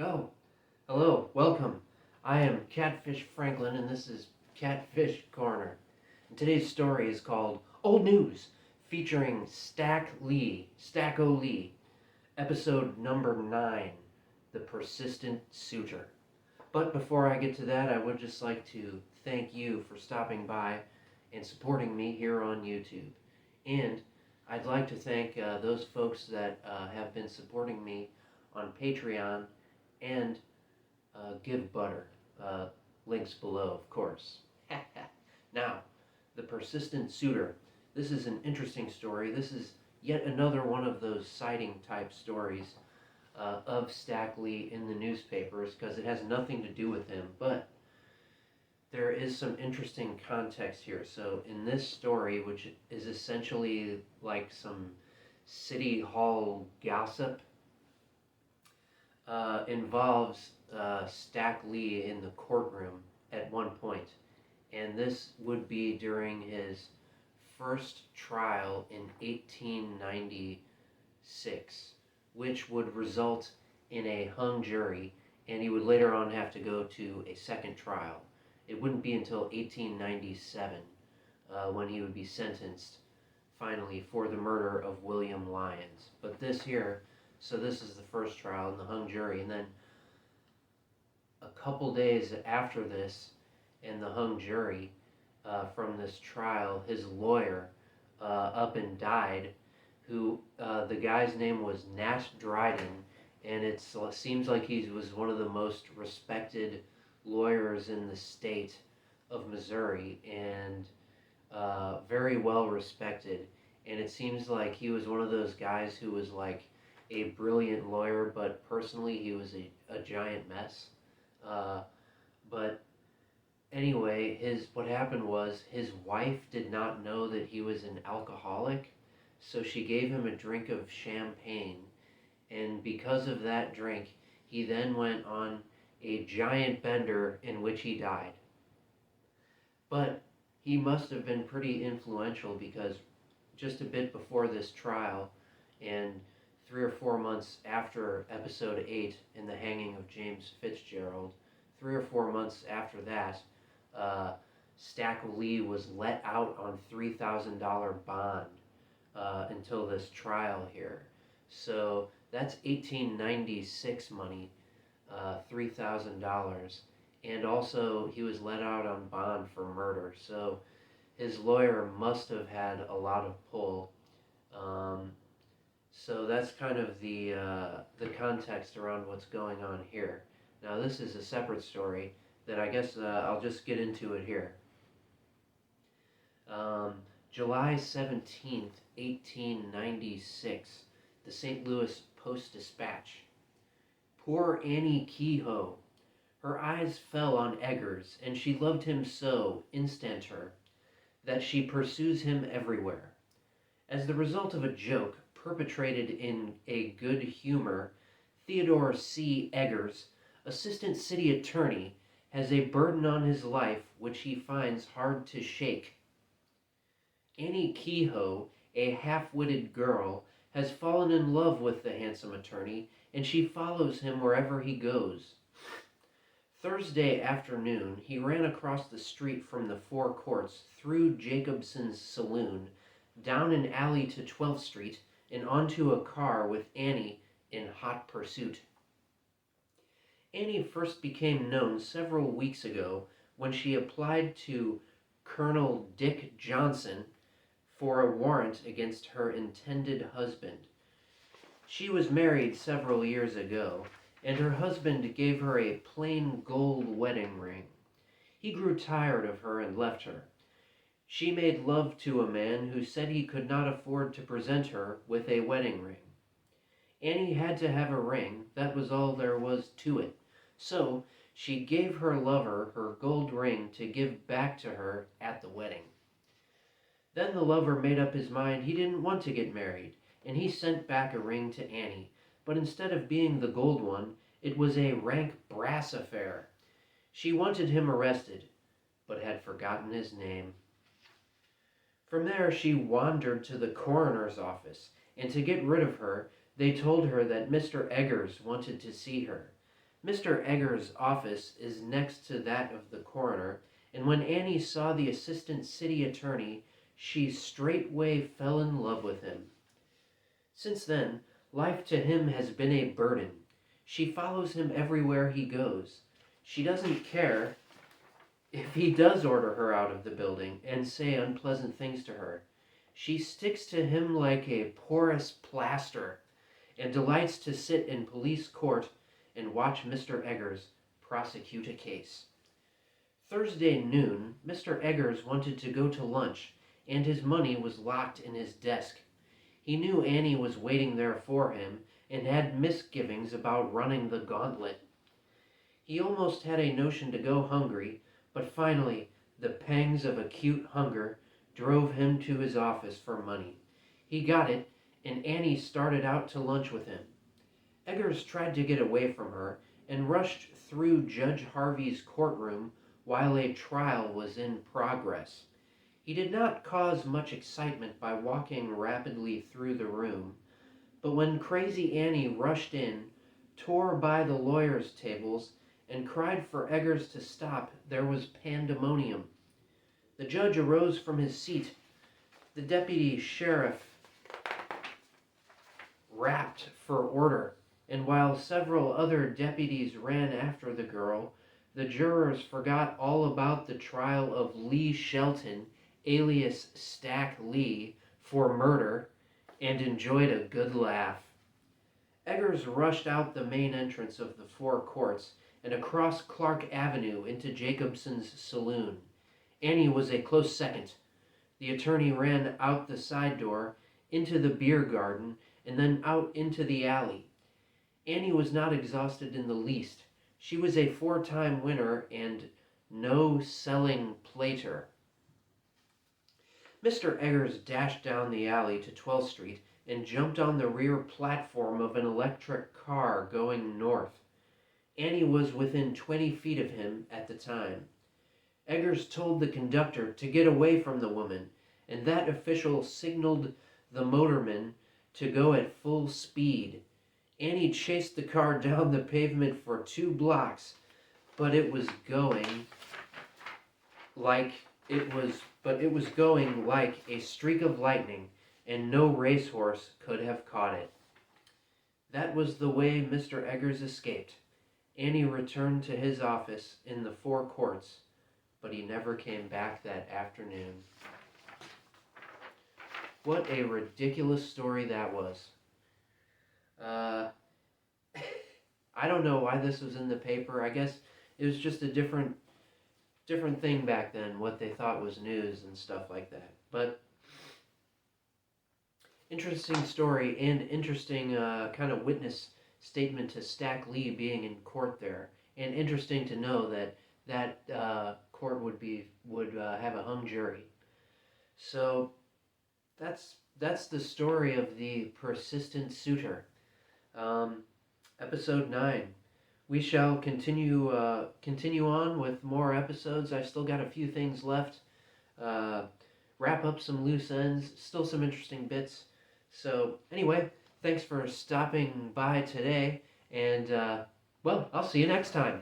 Oh, hello, welcome. I am Catfish Franklin, and this is Catfish Corner. And today's story is called Old News, featuring Stacko Lee, episode number 9, The Persistent Suitor. But before I get to that, I would just like to thank you for stopping by and supporting me here on YouTube. And I'd like to thank those folks that have been supporting me on Patreon and Give Butter. Uh, Links below, of course. Now, The Persistent Suitor. This is an interesting story. This is yet another one of those sighting type stories of Stack Lee in the newspapers because it has nothing to do with him, but there is some interesting context here. So, in this story, which is essentially like some city hall gossip, involves Stack Lee in the courtroom at one point, and this would be during his first trial in 1896, which would result in a hung jury, and he would later on have to go to a second trial. It wouldn't be until 1897 when he would be sentenced finally for the murder of William Lyons. But this is the first trial in the hung jury, and then a couple days after this in the hung jury from this trial, his lawyer up and died, who the guy's name was Nat Dryden, and it seems like he was one of the most respected lawyers in the state of Missouri, and very well respected. And it seems like he was one of those guys who was like a brilliant lawyer, but personally he was a giant mess. But anyway, what happened was his wife did not know that he was an alcoholic, so she gave him a drink of champagne, and because of that drink, he then went on a giant bender in which he died. But he must have been pretty influential because just a bit before this trial, and 3 or 4 months after episode 8 in the hanging of James Fitzgerald, 3 or 4 months after that, Stack Lee was let out on $3,000 bond until this trial here. So that's 1896 money, $3,000. And also, he was let out on bond for murder. So his lawyer must have had a lot of pull. So that's kind of the context around what's going on here. Now, this is a separate story that I guess I'll just get into it here. Um, July 17th, 1896, the St. Louis Post-Dispatch. Poor Annie Kehoe. Her eyes fell on Eggers, and she loved him so, instanter, that she pursues him everywhere. As the result of a joke perpetrated in a good humor, Theodore C. Eggers, assistant city attorney, has a burden on his life which he finds hard to shake. Annie Kehoe, a half-witted girl, has fallen in love with the handsome attorney, and she follows him wherever he goes. Thursday afternoon, he ran across the street from the Four Courts, through Jacobson's saloon, down an alley to 12th Street, and onto a car with Annie in hot pursuit. Annie first became known several weeks ago when she applied to Colonel Dick Johnson for a warrant against her intended husband. She was married several years ago, and her husband gave her a plain gold wedding ring. He grew tired of her and left her. She made love to a man who said he could not afford to present her with a wedding ring. Annie had to have a ring, that was all there was to it. So she gave her lover her gold ring to give back to her at the wedding. Then the lover made up his mind he didn't want to get married, and he sent back a ring to Annie, but instead of being the gold one, it was a rank brass affair. She wanted him arrested, but had forgotten his name. From there she wandered to the coroner's office, and to get rid of her, they told her that Mr. Eggers wanted to see her. Mr. Egger's office is next to that of the coroner, and when Annie saw the assistant city attorney, she straightway fell in love with him. Since then, life to him has been a burden. She follows him everywhere he goes. She doesn't care if he does order her out of the building and say unpleasant things to her. She sticks to him like a porous plaster and delights to sit in police court and watch Mr. Eggers prosecute a case. Thursday noon, Mr. Eggers wanted to go to lunch, and his money was locked in his desk. He knew Annie was waiting there for him and had misgivings about running the gauntlet. He almost had a notion to go hungry, but finally the pangs of acute hunger drove him to his office for money. He got it, and Annie started out to lunch with him. Eggers tried to get away from her and rushed through Judge Harvey's courtroom while a trial was in progress. He did not cause much excitement by walking rapidly through the room, but when Crazy Annie rushed in, tore by the lawyers' tables, and cried for Eggers to stop, there was pandemonium. The judge arose from his seat. The deputy sheriff rapped for order, and while several other deputies ran after the girl, the jurors forgot all about the trial of Lee Shelton, alias Stack Lee, for murder, and enjoyed a good laugh. Eggers rushed out the main entrance of the four courts and across Clark Avenue into Jacobson's saloon. Annie was a close second. The attorney ran out the side door, into the beer garden, and then out into the alley. Annie was not exhausted in the least. She was a 4-time winner and no-selling plater. Mr. Eggers dashed down the alley to 12th Street and jumped on the rear platform of an electric car going north. Annie was within 20 feet of him at the time. Eggers told the conductor to get away from the woman, and that official signaled the motorman to go at full speed. Annie chased the car down the pavement for 2 blocks, but it was going like a streak of lightning, and no racehorse could have caught it. That was the way Mr. Eggers escaped. Annie returned to his office in the four courts, but he never came back that afternoon. What a ridiculous story that was. I don't know why this was in the paper. I guess it was just a different thing back then, what they thought was news and stuff like that. But interesting story and interesting kind of witness statement to Stack Lee being in court there. And interesting to know that court would have a hung jury. So that's the story of the persistent suitor. Episode 9. We shall continue on with more episodes. I've still got a few things left. Wrap up some loose ends. Still some interesting bits. So anyway, thanks for stopping by today. And, well, I'll see you next time.